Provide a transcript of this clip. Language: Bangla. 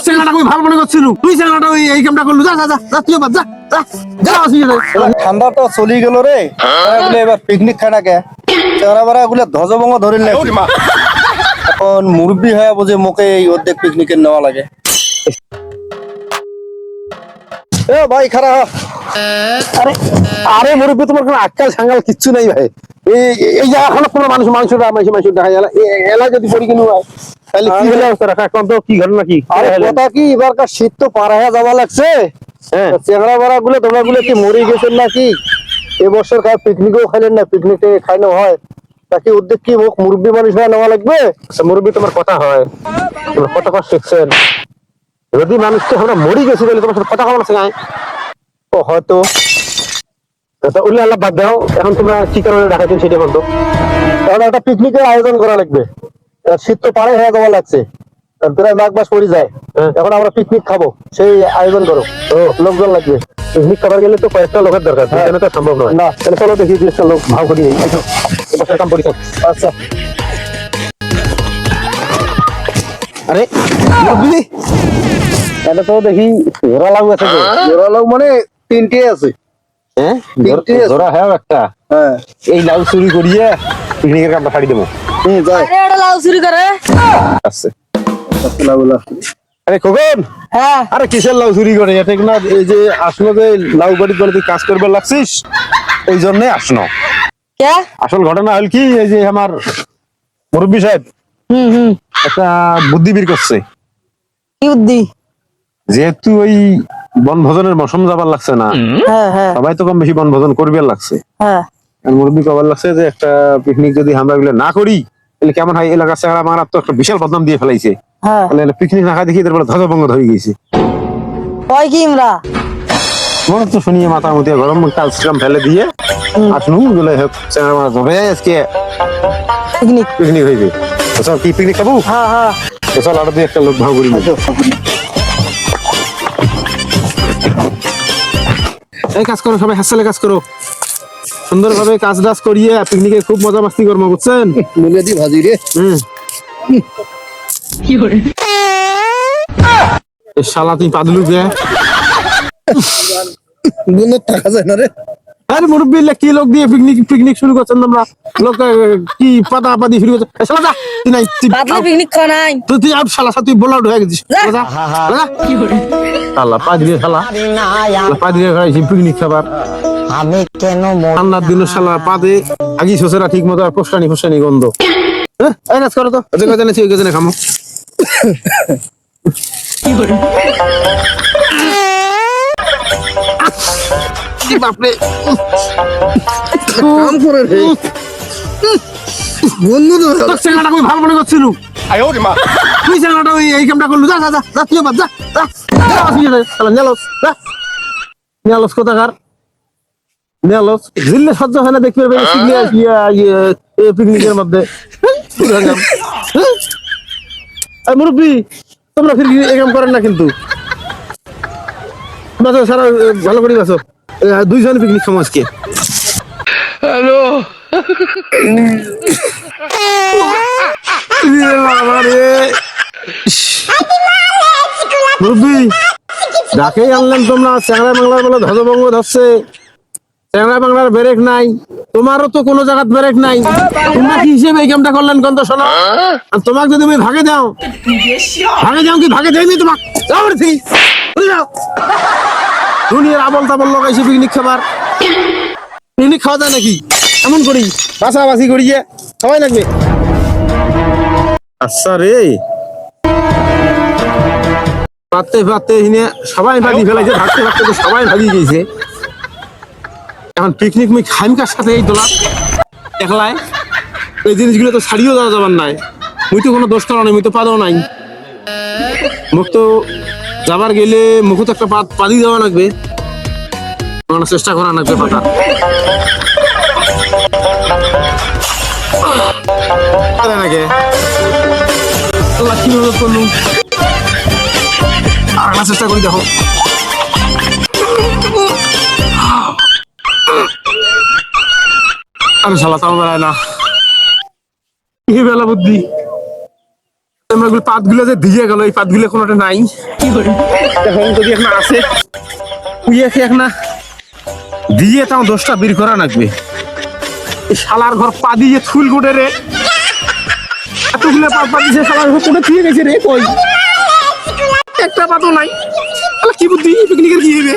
চ্যাংড়াটা কই ভালো মনে করছিল তুই চ্যাংড়াটা ওই এই কামটা করলু যা যা যা যা তুই বাদ যা যা যা আসিস ঠান্ডা তো চলি গেল রে বলে এবার পিকনিক খায় নাকে চেহারা বেড়া গুলো ধ্বজভঙ্গ ধরে এখন মুরব্বী হয়ে বুঝে মুখে এই অর্ধেক পিকনিকের নেওয়া লাগে এ ভাই খারা আরে আরে মুরব্বী তোমার কোনো আক্কাল সাঙ্গাল কিচ্ছু নাই ভাই এই জায়গা এখন কোনো মানুষ মানুষ দেখা যায় এলা যদি পড়ি কিনু হয় তাহলে কি হলো রাখা কোন তো কি ঘটনা কি আরে কথা কি এবারকার শীত তো পার হয়ে যাওয়া লাগছে চেহারা বেড়া গুলো তোমরা গুলো কি মরে গেছেন নাকি এবছর পিকনিকও খাইলেন না পিকনিকে খাইনো হয় তাকে উদ্যোগ কি মুখ মুরব্বী মানুষ হয়ে নেওয়া লাগবে মুরব্বী তোমার কথা হয় তোমার কথা কথা শিখছেন যদি মানুষকে আমরা মরি গেছি বলে তোমার সাথে কথা কম আছে ও হয়তো উল্লে আল্লাহ বাদ দাও এখন তোমরা কি কারণে ডাকাতেন সেটা বলতো এখন একটা পিকনিকের আয়োজন করা লাগবে শীত তো পারে হয়ে যাওয়া লাগছে প্রায় মাঘ মাস পড়ে যায় এখন আমরা পিকনিক খাবো সেই আয়োজন করো লোকজন লাগবে পিকনিক খাবার গেলে তো কয়েকটা লোকের দরকার এখানে তো সম্ভব নয় না তাহলে চলো দেখি একটা লোক ভাব করি কাম করি আচ্ছা আরে এটা তো দেখি জোড়া লাউ আছে জোড়া লাউ মানে তিনটে আছে হ্যাঁ তিনটে জোড়া হ্যাঁ একটা হ্যাঁ এই লাউ চুরি করিয়ে পিকনিকের কামটা ছাড়ি দেবো যাই আরে ওটা লাউ চুরি করে আচ্ছা লাউ লাউ আরে খোকন হ্যাঁ আরে কিসের লাউ চুরি করে এটা না এই যে আসলো যে লাউ বাড়িতে বলে তুই কাজ করবার লাগছিস এই জন্যই আসনো কে আসল ঘটনা হল কি এই যে আমার মুরব্বী সাহেব একটা বুদ্ধি বের করছে কি বুদ্ধি যেহেতু ওই বনভোজনের মৌসুম যাবার লাগছে না হ্যাঁ হ্যাঁ সবাই তো কম বেশি বনভোজন করবে লাগছে হ্যাঁ আর মুরব্বী কবার লাগছে যে একটা পিকনিক যদি আমরা এগুলো না করি তাহলে কেমন হয় এলাকার চেহারা মারা তো একটা বিশাল বদনাম দিয়ে ফেলাইছে হ্যাঁ তাহলে পিকনিক না খাই দেখি তারপরে ধ্বজভঙ্গ হয়ে গেছে কয় কি আমরা মনে তো শুনিয়ে মাথা মতিয়া গরম কালশ্রাম ফেলে দিয়ে আসলু বলে চেহারা মারা ধরে আজকে পিকনিক পিকনিক হইবে তো চল কি পিকনিক খাবো হ্যাঁ হ্যাঁ তো চল আরো দুই একটা লোক ভাগ করি এই কাজ করো সবাই হাসলে কাজ করো সুন্দরভাবে কাজ টাজ করিয়ে পিকনিকে খুব মজা মাস্তি করবো বুঝছেন মুলিয়া দি ভাজি রে এই শালা তুই পাদলু কে গুণ টাকা যায় না রে আরে মুরব্বী কি লোক দিয়ে পিকনিক শুরু করছেন তোমরা লোক কি পাতা পাতি শুরু করছে শালা যা তুই নাই পাতলা পিকনিক খাওয়া নাই তুই আপ শালা তুই বলা ঢুকে গেছিস শালা পাদরি শালা পাদরি খাইছি পিকনিক খাবার আমি কেন ঠান্ডার দিনের শালা পাদে আগি ছোসেরা ঠিক মতো আর ফোসকানি গন্ধ হ্যাঁ এই কাজ করো তো যে কজনে সেই কজনে খামো বাপরে কাম করে রে বন্ধু তো তোর চ্যাংড়াটা কই ভালো মনে করছিল তুই চ্যাংড়াটা ওই এই কামটা করলু যা যা যা যা তুই বাদ যা যা যা আসিস শালা নেলস যা নেলস কোথাকার নেলস জিল্লে সহ্য হয় না দেখতে পাবে পিকনিকের মধ্যে মুরব্বী তোমরা ফির এই কাম করেন না কিন্তু বাঁচো সারা ভালো করে বাঁচো দুইজন পিকনিক খামো আজকে হ্যালো মুরব্বী ডাকেই আনলেন তোমরা চ্যাংড়া বাংলার বলে ধ্বজভঙ্গ ধরছে চ্যাংড়া বাংলার ব্রেক নাই তোমারও তো কোনো জায়গায় ব্রেক নাই তোমরা কি হিসেবে এই কামটা করলেন কন্ত শোনো আর তোমাকে যদি তুমি ভাগে দাও কি ভাগে দেয়নি তোমাকে যাও রে ঠিক যাও দুনিয়ার আবল তাবল লাগাইছে পিকনিক খাবার পিকনিক খাওয়া যায় নাকি এমন করি বাছাবাছি করিয়ে সবাই লাগবে আচ্ছা রে পাতে হিনে সবাই ভাগি ফেলাইছে ভাগতে তো সবাই ভাগি গেছে এখন পিকনিক মুই খাইমকার সাথে এই দোলা একলায় এই জিনিসগুলো তো ছাড়িয়েও দেওয়া যাবার নাই মুই তো কোনো দোষ করা নাই মুই তো পাদও নাই মুখ তো যাবার গেলে মুখে তো একটা পাদি দেওয়া লাগবে চেষ্টা করা লাগবে পাতা নাকি কি মদত করলু আর একটা চেষ্টা করি দেখো আরে শালা তাও বেড়ায় না কি বেলা বুদ্ধি তোমরা এগুলো পাতগুলো যে দিয়ে গেল, এই পাতগুলো কোনোটা নাই। এখন যদি এখন আসে উইয়ে খেয়ে না দিয়ে তাও 10টা বের করা লাগবে। এই শালার ঘর পা দিয়ে ফুল গোটে রে, এতগুলো পা দিয়েছে শালার ঘর কোটে থুয়ে গেছে রে, কই একটা পাতও নাই। কি বুদ্ধি পিকনিকের কি হবে?